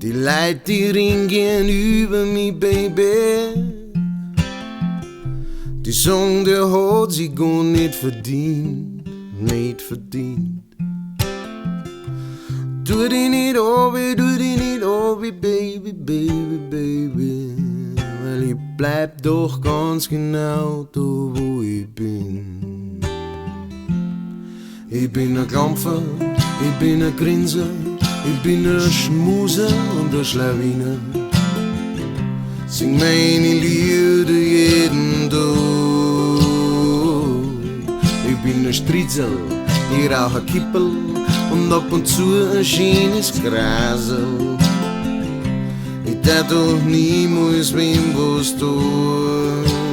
Die Leute, die ringen über mich, Baby. Die sagen, der hat sich gar nicht verdient, nicht verdient. Tu dich nicht ab, Baby, Baby, Baby. Weil ich bleib doch ganz genau da, wo ich bin. Ich bin ein Klampfer, ich bin ein Grinser, ich bin ein Schmuser und ein Schlawiner. Sing meine Lieder jeden Tag. Ich bin ein Stritzel, ich rauch ein Kippel und ab und zu ein schönes Grasel. Ich darf doch niemals wem was tun.